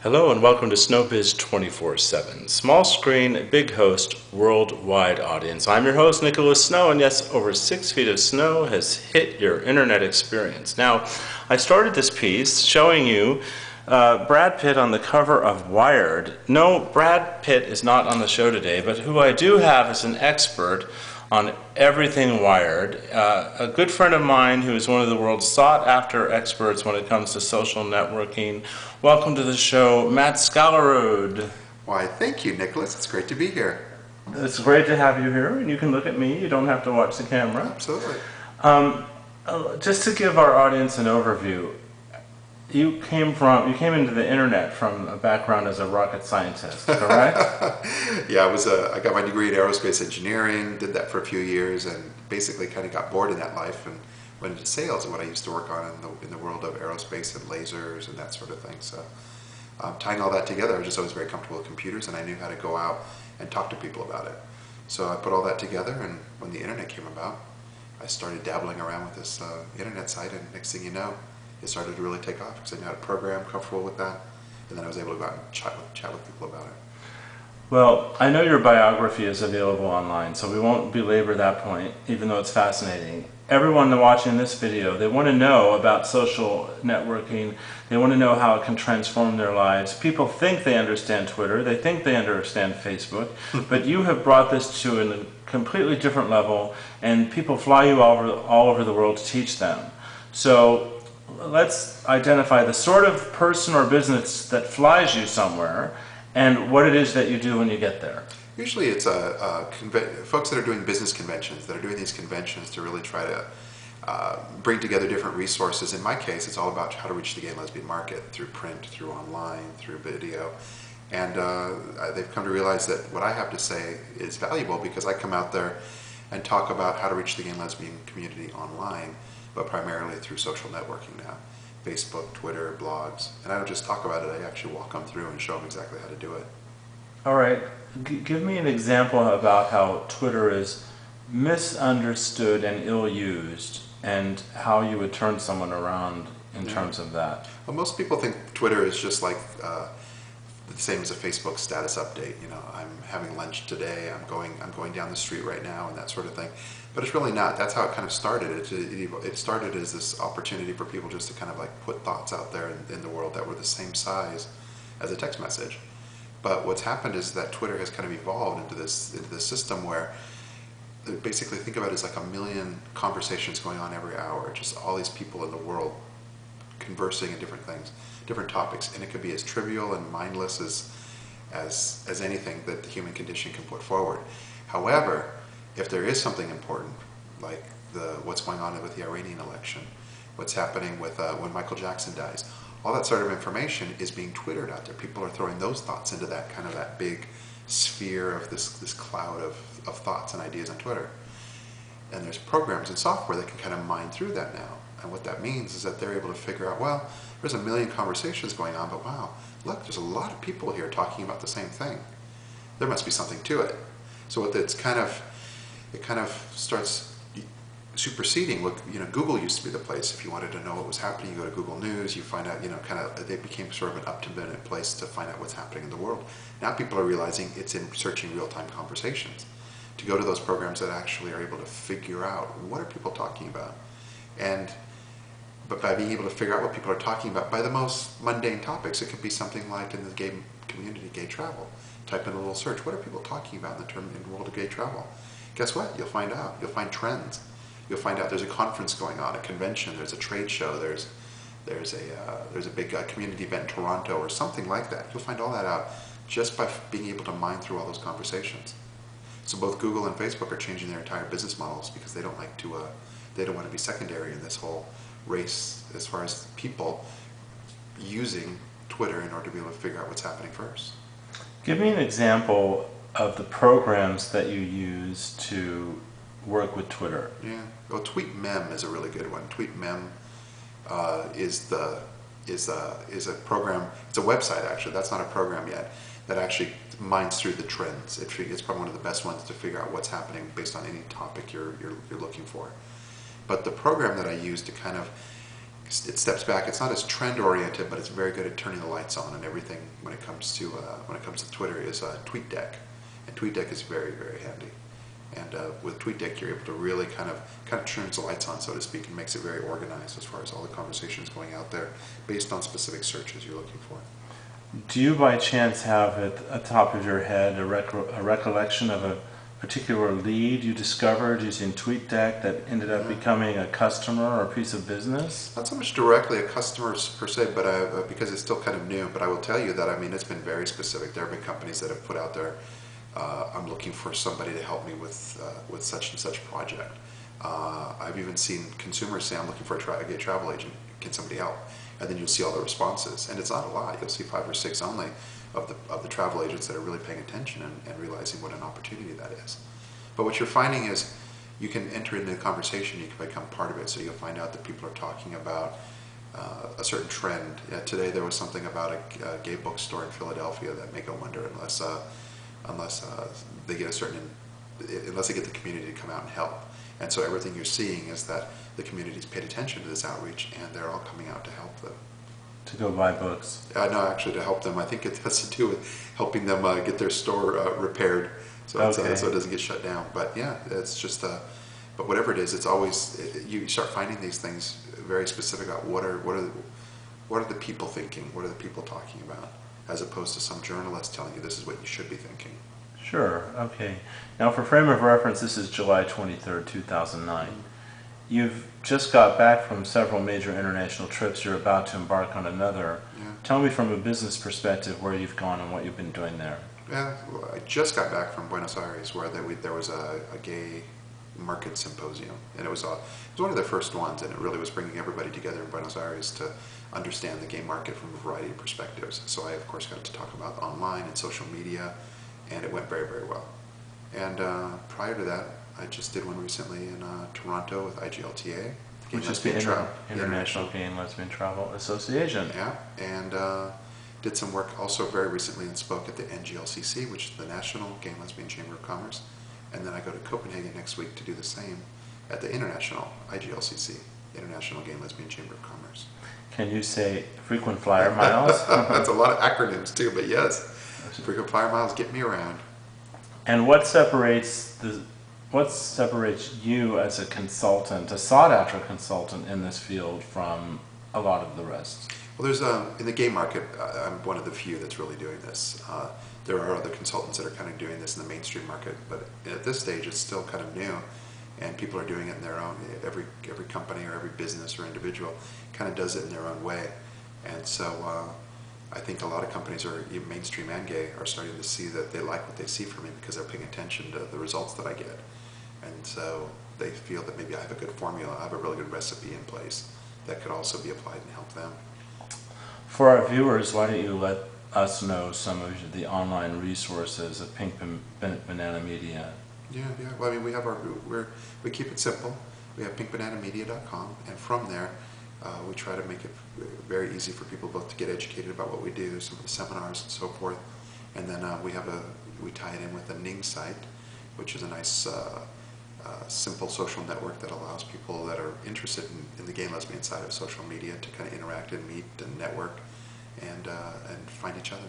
Hello and welcome to SnowBiz 24/7. Small screen, big host, worldwide audience. I'm your host, Nicholas Snow, and yes, over 6 feet of snow has hit your internet experience. Now, I started this piece showing you Brad Pitt on the cover of Wired. No, Brad Pitt is not on the show today, but who I do have is an expert on everything Wired. A good friend of mine who is one of the world's sought-after experts when it comes to social networking. Welcome to the show, Matt Skallerud. Why, thank you, Nicholas. It's great to be here. It's great to have you here, and you can look at me. You don't have to watch the camera. Absolutely. Just to give our audience an overview, you came into the internet from a background as a rocket scientist, correct? Yeah, I got my degree in aerospace engineering, did that for a few years, and basically kind of got bored in that life and went into sales, and what I used to work on in the world of aerospace and lasers and that sort of thing. So tying all that together, I was just always very comfortable with computers, and I knew how to go out and talk to people about it. So I put all that together, and when the internet came about, I started dabbling around with this internet site, and next thing you know, it started to really take off because I knew how to program, comfortable with that, and then I was able to go out and chat with people about it. Well, I know your biography is available online, so we won't belabor that point, even though it's fascinating. Everyone watching this video, they want to know about social networking. They want to know how it can transform their lives. People think they understand Twitter. They think they understand Facebook. But you have brought this to a completely different level, and people fly you all over the world to teach them. So let's identify the sort of person or business that flies you somewhere and what it is that you do when you get there. Usually it's folks that are doing business conventions, that are doing these conventions to really try to bring together different resources. In my case, it's all about how to reach the gay and lesbian market through print, through online, through video. And they've come to realize that what I have to say is valuable because I come out there and talk about how to reach the gay and lesbian community online, but primarily through social networking now. Facebook, Twitter, blogs. And I don't just talk about it, I actually walk them through and show them exactly how to do it. All right. Give me an example about how Twitter is misunderstood and ill-used and how you would turn someone around in terms of that. Well, most people think Twitter is just like the same as a Facebook status update. You know, I'm having lunch today, I'm going down the street right now, and that sort of thing. But it's really not. That's how it kind of started. It started as this opportunity for people just to kind of like put thoughts out there in the world that were the same size as a text message. But what's happened is that Twitter has kind of evolved into this system where basically think of it as like a million conversations going on every hour, just all these people in the world conversing in different things, different topics, and it could be as trivial and mindless as anything that the human condition can put forward. However, if there is something important, like what's going on with the Iranian election, what's happening with when Michael Jackson dies, all that sort of information is being Twittered out there. People are throwing those thoughts into that kind of that big sphere of this cloud of thoughts and ideas on Twitter. And there's programs and software that can kind of mine through that now. And what that means is that they're able to figure out, well, there's a million conversations going on, but wow, look, there's a lot of people here talking about the same thing. There must be something to it. So it kind of starts superseding what, Google used to be the place. If you wanted to know what was happening, you go to Google News, you find out, they became sort of an up-to-minute place to find out what's happening in the world. Now people are realizing it's in searching real-time conversations, to go to those programs that actually are able to figure out what are people talking about. But by being able to figure out what people are talking about, by the most mundane topics, it could be something like in the gay community, gay travel. Type in a little search, what are people talking about in the world of gay travel? Guess what? You'll find out. You'll find trends. You'll find out there's a conference going on, a convention, there's a trade show, there's a big community event in Toronto or something like that. You'll find all that out just by being able to mine through all those conversations. So both Google and Facebook are changing their entire business models because they don't want to be secondary in this whole race as far as people using Twitter in order to be able to figure out what's happening first. Give me an example of the programs that you use to work with Twitter. Yeah, well, TweetMem is a really good one. TweetMem is a program. It's a website actually. That's not a program yet. That actually mines through the trends. It's probably one of the best ones to figure out what's happening based on any topic you're looking for. But the program that I use to kind of it steps back. It's not as trend oriented, but it's very good at turning the lights on and everything when it comes to Twitter is TweetDeck, and TweetDeck is very, very handy. And with TweetDeck, you're able to really kind of turns the lights on, so to speak, and makes it very organized as far as all the conversations going out there based on specific searches you're looking for. Do you by chance have at the top of your head a recollection of a particular lead you discovered using TweetDeck that ended up becoming a customer or a piece of business? Not so much directly a customer per se, but because it's still kind of new. But I will tell you that, I mean, it's been very specific. There have been companies that have put out there, I'm looking for somebody to help me with such and such project. I've even seen consumers say, I'm looking for a gay travel agent. Can somebody help? And then you'll see all the responses. And it's not a lot. You'll see 5 or 6 only of the travel agents that are really paying attention and realizing what an opportunity that is. But what you're finding is you can enter into the conversation, you can become part of it, so you'll find out that people are talking about a certain trend. Today there was something about a gay bookstore in Philadelphia that make a wonder unless they get the community to come out and help. And so everything you're seeing is that the community's paid attention to this outreach, and they're all coming out to help them. To go buy books? No, actually to help them. I think it has to do with helping them get their store repaired, so so it doesn't get shut down. But yeah, it's just, but whatever it is, it's always, you start finding these things very specific about what are the people thinking, what are the people talking about, as opposed to some journalist telling you this is what you should be thinking. Sure, okay. Now for frame of reference, this is July 23rd, 2009. You've just got back from several major international trips. You're about to embark on another. Yeah. Tell me from a business perspective where you've gone and what you've been doing there. Yeah, well, I just got back from Buenos Aires, where there was a gay market symposium, and it was one of their first ones, and it really was bringing everybody together in Buenos Aires to understand the gay market from a variety of perspectives. So I, of course, got to talk about online and social media, and it went very, very well. And prior to that, I just did one recently in Toronto with IGLTA, which is the International Gay and Lesbian Travel Association. Yeah, and did some work also very recently and spoke at the NGLCC, which is the National Gay and Lesbian Chamber of Commerce. And then I go to Copenhagen next week to do the same at the International IGLCC, International Gay and Lesbian Chamber of Commerce. Can you say frequent flyer miles? That's a lot of acronyms too, but yes, frequent flyer miles get me around. And what separates you as a consultant, a sought-after consultant in this field, from a lot of the rest? Well, there's in the gay market, I'm one of the few that's really doing this. There are other consultants that are kind of doing this in the mainstream market, but at this stage, it's still kind of new, and people are doing it in their own. Every company or every business or individual kind of does it in their own way, and so I think a lot of companies, are even mainstream and gay, are starting to see that they like what they see from me because they're paying attention to the results that I get. And so they feel that maybe I have a good formula, I have a really good recipe in place that could also be applied and help them. For our viewers, why don't you let us know some of the online resources of Pink Banana Media? Yeah. Well, I mean, we keep it simple. We have pinkbananamedia.com, and from there, we try to make it very easy for people both to get educated about what we do, some of the seminars and so forth. And then we tie it in with a Ning site, which is a nice, simple social network that allows people that are interested in the gay and lesbian side of social media to kind of interact and meet and network and find each other.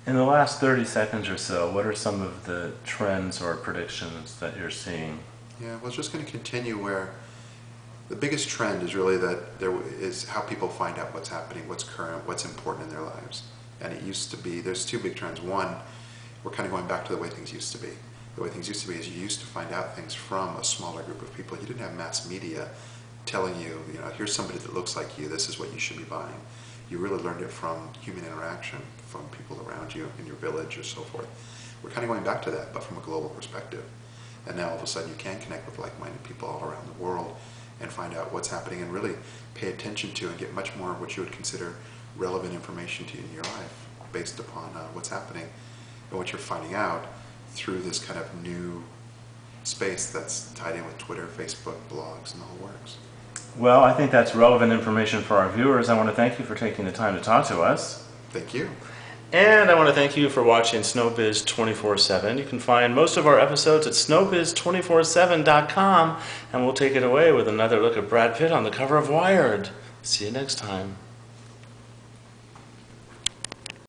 In the last 30 seconds or so, what are some of the trends or predictions that you're seeing? Yeah, well, it's just going to continue where the biggest trend is really that there is how people find out what's happening, what's current, what's important in their lives. And it used to be, there's 2 big trends. One, we're kind of going back to the way things used to be. The way things used to be is you used to find out things from a smaller group of people. You didn't have mass media telling you, here's somebody that looks like you, this is what you should be buying. You really learned it from human interaction, from people around you in your village or so forth. We're kind of going back to that, but from a global perspective. And now all of a sudden you can connect with like-minded people all around the world and find out what's happening and really pay attention to and get much more of what you would consider relevant information to you in your life based upon what's happening and what you're finding out through this kind of new space that's tied in with Twitter, Facebook, blogs, and the whole works. Well, I think that's relevant information for our viewers. I want to thank you for taking the time to talk to us. Thank you. And I want to thank you for watching SnowBiz 24/7. You can find most of our episodes at snowbiz247.com, and we'll take it away with another look at Brad Pitt on the cover of Wired. See you next time.